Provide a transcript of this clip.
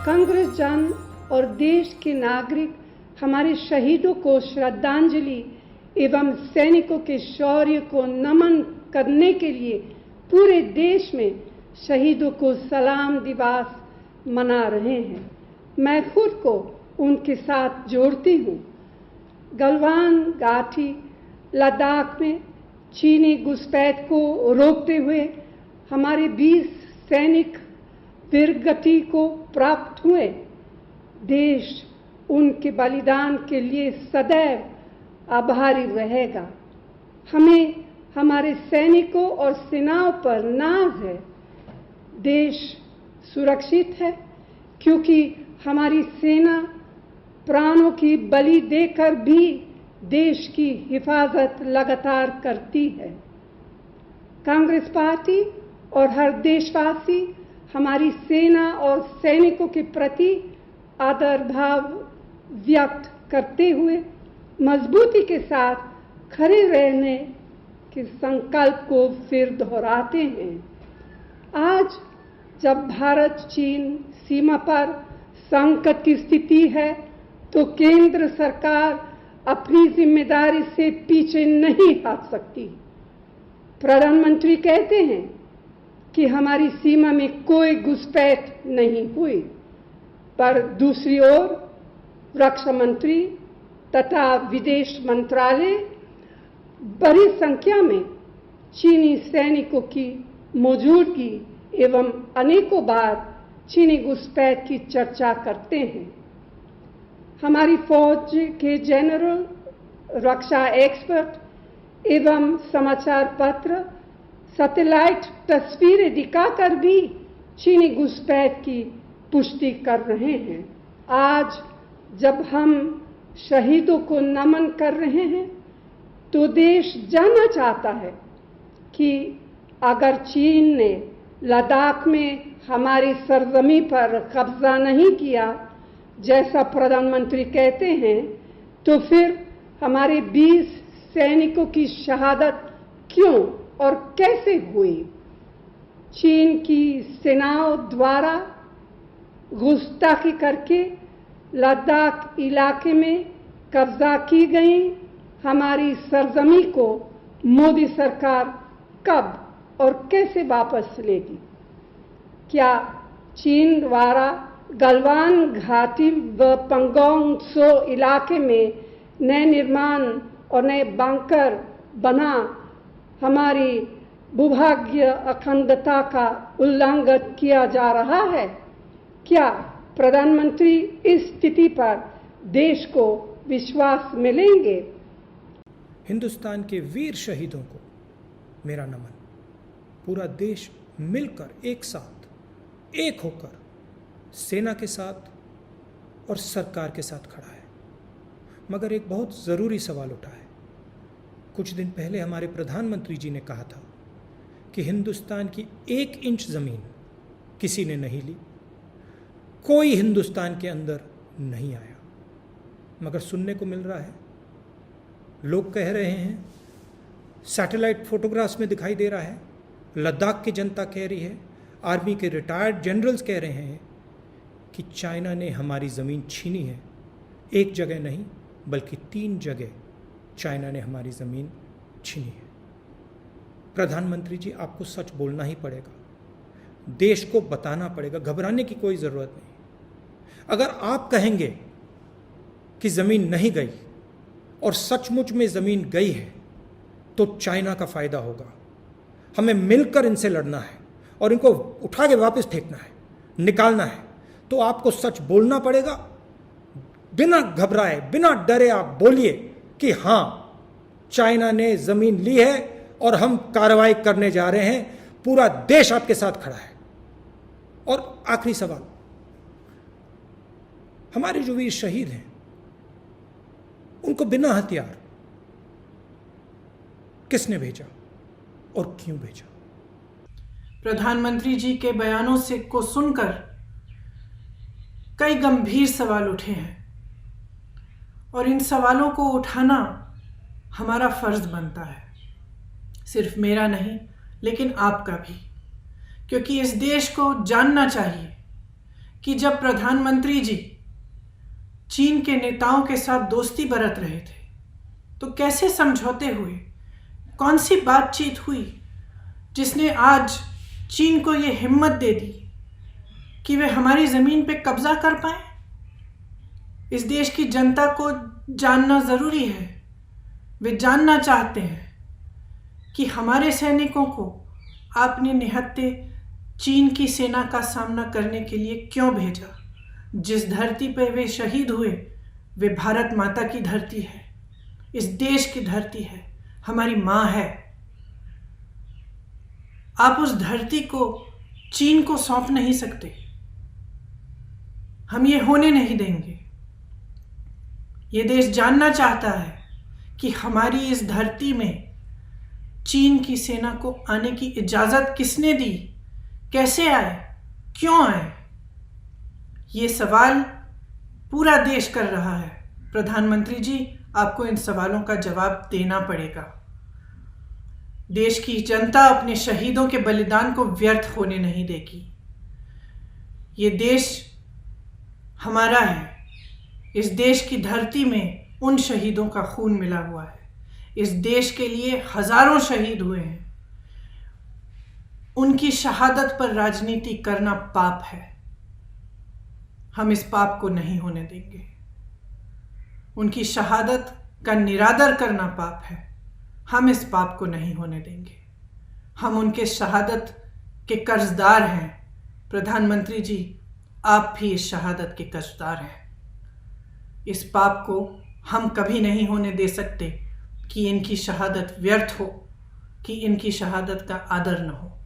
कांग्रेस जन और देश के नागरिक हमारे शहीदों को श्रद्धांजलि एवं सैनिकों के शौर्य को नमन करने के लिए पूरे देश में शहीदों को सलाम दिवस मना रहे हैं। मैं खुद को उनके साथ जोड़ती हूँ। गलवान घाटी लद्दाख में चीनी घुसपैठ को रोकते हुए हमारे 20 सैनिक वीरगति को प्राप्त हुए। देश उनके बलिदान के लिए सदैव आभारी रहेगा। हमें हमारे सैनिकों और सेनाओं पर नाज है। देश सुरक्षित है क्योंकि हमारी सेना प्राणों की बलि देकर भी देश की हिफाजत लगातार करती है। कांग्रेस पार्टी और हर देशवासी हमारी सेना और सैनिकों के प्रति आदर भाव व्यक्त करते हुए मजबूती के साथ खड़े रहने के संकल्प को फिर दोहराते हैं। आज जब भारत चीन सीमा पर संकट की स्थिति है तो केंद्र सरकार अपनी जिम्मेदारी से पीछे नहीं हट सकती। प्रधानमंत्री कहते हैं कि हमारी सीमा में कोई घुसपैठ नहीं हुई, पर दूसरी ओर रक्षा मंत्री तथा विदेश मंत्रालय बड़ी संख्या में चीनी सैनिकों की मौजूदगी एवं अनेकों बार चीनी घुसपैठ की चर्चा करते हैं। हमारी फौज के जनरल, रक्षा एक्सपर्ट एवं समाचार पत्र सैटेलाइट तस्वीरें दिखाकर भी चीनी घुसपैठ की पुष्टि कर रहे हैं। आज जब हम शहीदों को नमन कर रहे हैं तो देश जानना चाहता है कि अगर चीन ने लद्दाख में हमारी सरजमी पर कब्जा नहीं किया जैसा प्रधानमंत्री कहते हैं, तो फिर हमारे 20 सैनिकों की शहादत क्यों और कैसे हुई? चीन की सेनाओं द्वारा घुसपैठी करके लद्दाख इलाके में कब्जा की गई हमारी सरजमी को मोदी सरकार कब और कैसे वापस लेगी? क्या चीन द्वारा गलवान घाटी व पंगोंग त्सो इलाके में नए निर्माण और नए बंकर बना हमारी भूभागीय अखंडता का उल्लंघन किया जा रहा है? क्या प्रधानमंत्री इस स्थिति पर देश को विश्वास मिलेंगे? हिंदुस्तान के वीर शहीदों को मेरा नमन। पूरा देश मिलकर एक साथ, एक होकर सेना के साथ और सरकार के साथ खड़ा है। मगर एक बहुत ज़रूरी सवाल उठा है। कुछ दिन पहले हमारे प्रधानमंत्री जी ने कहा था कि हिंदुस्तान की 1 इंच ज़मीन किसी ने नहीं ली, कोई हिंदुस्तान के अंदर नहीं आया। मगर सुनने को मिल रहा है, लोग कह रहे हैं, सैटेलाइट फोटोग्राफ्स में दिखाई दे रहा है, लद्दाख की जनता कह रही है, आर्मी के रिटायर्ड जनरल्स कह रहे हैं कि चाइना ने हमारी ज़मीन छीनी है। एक जगह नहीं बल्कि 3 जगह चाइना ने हमारी ज़मीन छीनी है। प्रधानमंत्री जी, आपको सच बोलना ही पड़ेगा, देश को बताना पड़ेगा, घबराने की कोई ज़रूरत नहीं। अगर आप कहेंगे कि ज़मीन नहीं गई और सचमुच में ज़मीन गई है तो चाइना का फ़ायदा होगा। हमें मिलकर इनसे लड़ना है और इनको उठा के वापस फेंकना है, निकालना है। तो आपको सच बोलना पड़ेगा, बिना घबराए, बिना डरे आप बोलिए कि हाँ, चाइना ने ज़मीन ली है और हम कार्रवाई करने जा रहे हैं, पूरा देश आपके साथ खड़ा है। और आखिरी सवाल, हमारे जो वीर शहीद हैं उनको बिना हथियार किसने भेजा और क्यों भेजा? प्रधानमंत्री जी के बयानों से को सुनकर कई गंभीर सवाल उठे हैं और इन सवालों को उठाना हमारा फर्ज बनता है। सिर्फ मेरा नहीं लेकिन आपका भी, क्योंकि इस देश को जानना चाहिए कि जब प्रधानमंत्री जी चीन के नेताओं के साथ दोस्ती बरत रहे थे तो कैसे समझौते हुए, कौन सी बातचीत हुई जिसने आज चीन को ये हिम्मत दे दी कि वे हमारी ज़मीन पे कब्जा कर पाए। इस देश की जनता को जानना ज़रूरी है। वे जानना चाहते हैं कि हमारे सैनिकों को आपने निहत्थे चीन की सेना का सामना करने के लिए क्यों भेजा। जिस धरती पर वे शहीद हुए वे भारत माता की धरती है, इस देश की धरती है, हमारी माँ है। आप उस धरती को चीन को सौंप नहीं सकते। हम ये होने नहीं देंगे। ये देश जानना चाहता है कि हमारी इस धरती में चीन की सेना को आने की इजाज़त किसने दी, कैसे आए, क्यों आए। ये सवाल पूरा देश कर रहा है। प्रधानमंत्री जी, आपको इन सवालों का जवाब देना पड़ेगा। देश की जनता अपने शहीदों के बलिदान को व्यर्थ होने नहीं देगी। ये देश हमारा है। इस देश की धरती में उन शहीदों का खून मिला हुआ है। इस देश के लिए हजारों शहीद हुए हैं। उनकी शहादत पर राजनीति करना पाप है। हम इस पाप को नहीं होने देंगे। उनकी शहादत का निरादर करना पाप है। हम इस पाप को नहीं होने देंगे। हम उनके शहादत के कर्जदार हैं। प्रधानमंत्री जी, आप भी इस शहादत के कर्जदार हैं। इस पाप को हम कभी नहीं होने दे सकते कि इनकी शहादत व्यर्थ हो, कि इनकी शहादत का आदर न हो।